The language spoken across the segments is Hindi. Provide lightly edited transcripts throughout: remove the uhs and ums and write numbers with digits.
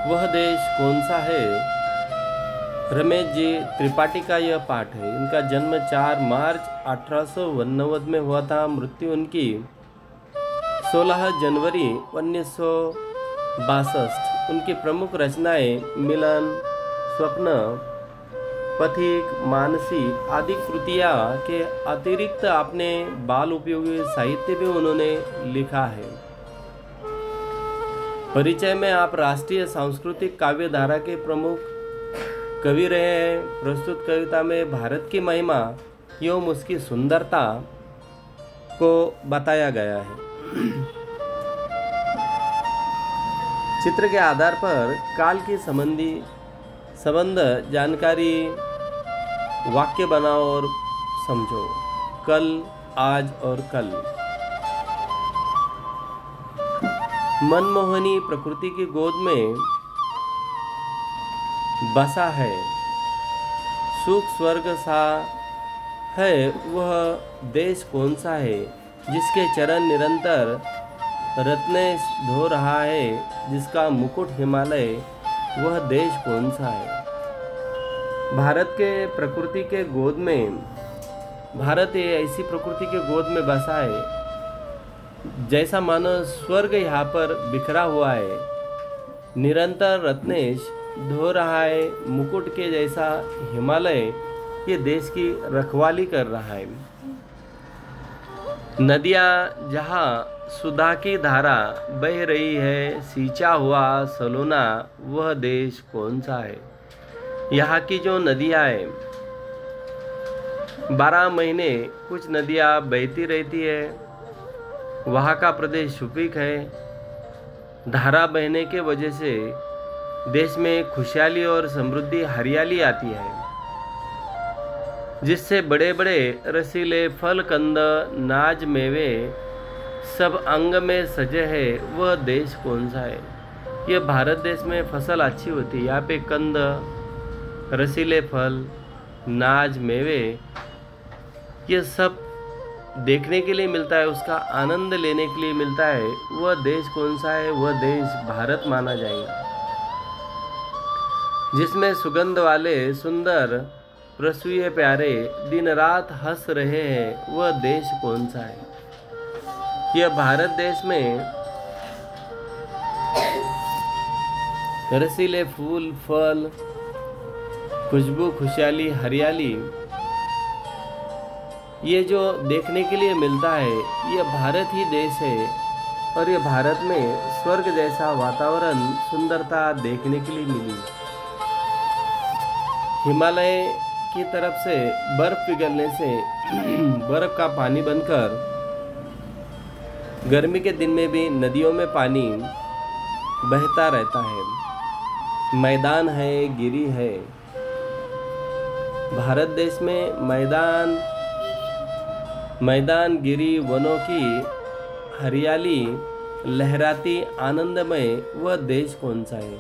वह देश कौन सा है? रमेश जी त्रिपाठी का यह पाठ है। इनका जन्म 4 मार्च 1889 में हुआ था। मृत्यु उनकी 16 जनवरी 1962। उनकी प्रमुख रचनाएं मिलन, स्वप्न, पथिक, मानसी आदि कृतियां के अतिरिक्त अपने बाल उपयोगी साहित्य भी उन्होंने लिखा है। परिचय में आप राष्ट्रीय सांस्कृतिक काव्य धारा के प्रमुख कवि रहे हैं। प्रस्तुत कविता में भारत की महिमा एवं उसकी सुंदरता को बताया गया है। चित्र के आधार पर काल की संबंध जानकारी वाक्य बनाओ और समझो। कल, आज और कल। मनमोहनी प्रकृति की गोद में बसा है, सुख स्वर्ग सा है। वह देश कौन सा है? जिसके चरण निरंतर रत्ने धो रहा है, जिसका मुकुट हिमालय, वह देश कौन सा है? भारत के प्रकृति के गोद में, भारत ऐसी प्रकृति के गोद में बसा है जैसा मानो स्वर्ग यहाँ पर बिखरा हुआ है। निरंतर रत्नेश धो रहा है, मुकुट के जैसा हिमालय ये देश की रखवाली कर रहा है। नदियाँ जहाँ सुधा की धारा बह रही है, सींचा हुआ सलोना, वह देश कौन सा है? यहाँ की जो नदियाँ हैं 12 महीने कुछ नदियाँ बहती रहती है। वहाँ का प्रदेश सुपीक है। धारा बहने के वजह से देश में खुशहाली और समृद्धि, हरियाली आती है, जिससे बड़े बड़े रसीले फल, कंद, नाज, मेवे सब अंग में सजे हैं। वह देश कौन सा है? यह भारत देश में फसल अच्छी होती है। यहाँ पे कंद, रसीले फल, नाज, मेवे ये सब देखने के लिए मिलता है, उसका आनंद लेने के लिए मिलता है। वह देश कौन सा है? वह देश भारत माना जाएगा। जिसमें सुगंध वाले सुंदर प्रसूये प्यारे दिन रात हंस रहे हैं, वह देश कौन सा है? यह भारत देश में रसीले फूल, फल, खुशबू, खुशहाली, हरियाली ये जो देखने के लिए मिलता है, यह भारत ही देश है। और ये भारत में स्वर्ग जैसा वातावरण, सुंदरता देखने के लिए मिली। हिमालय की तरफ से बर्फ पिघलने से बर्फ का पानी बनकर गर्मी के दिन में भी नदियों में पानी बहता रहता है। मैदान है, गिरी है। भारत देश में मैदान, गिरी, वनों की हरियाली लहराती आनंदमय, वह देश कौन सा है?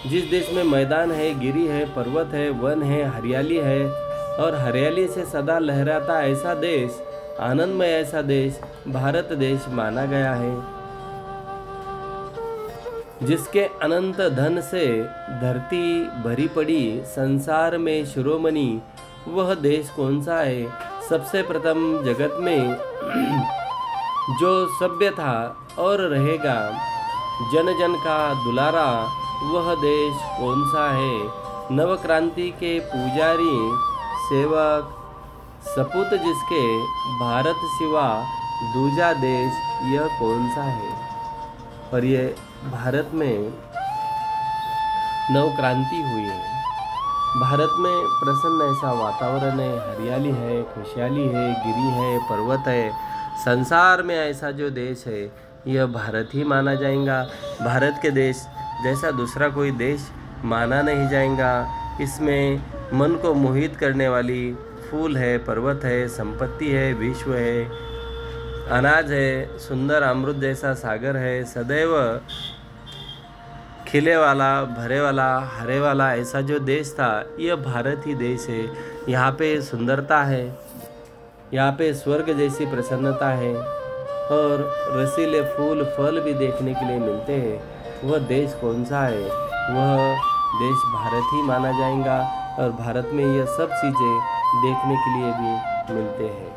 जिस देश में मैदान है, गिरी है, पर्वत है, वन है, हरियाली है और हरियाली से सदा लहराता ऐसा देश, आनंदमय ऐसा देश भारत देश माना गया है। जिसके अनंत धन से धरती भरी पड़ी, संसार में शिरोमणि, वह देश कौन सा है? सबसे प्रथम जगत में जो सभ्य था और रहेगा, जन जन का दुलारा, वह देश कौन सा है? नवक्रांति के पुजारी, सेवक, सपूत जिसके, भारत सिवा दूजा देश, यह कौन सा है? और ये भारत में नवक्रांति हुई है। भारत में प्रसन्न ऐसा वातावरण है, हरियाली है, खुशहाली है, गिरी है, पर्वत है। संसार में ऐसा जो देश है, यह भारत ही माना जाएगा। भारत के देश जैसा दूसरा कोई देश माना नहीं जाएगा। इसमें मन को मोहित करने वाली फूल है, पर्वत है, संपत्ति है, विश्व है, अनाज है, सुंदर अमृत जैसा सागर है, सदैव खिले वाला, भरे वाला, हरे वाला ऐसा जो देश था, यह भारत ही देश है। यहाँ पे सुंदरता है, यहाँ पे स्वर्ग जैसी प्रसन्नता है और रसीले फूल, फल भी देखने के लिए मिलते हैं। वह देश कौन सा है? वह देश भारत ही माना जाएगा और भारत में यह सब चीज़ें देखने के लिए भी मिलते हैं।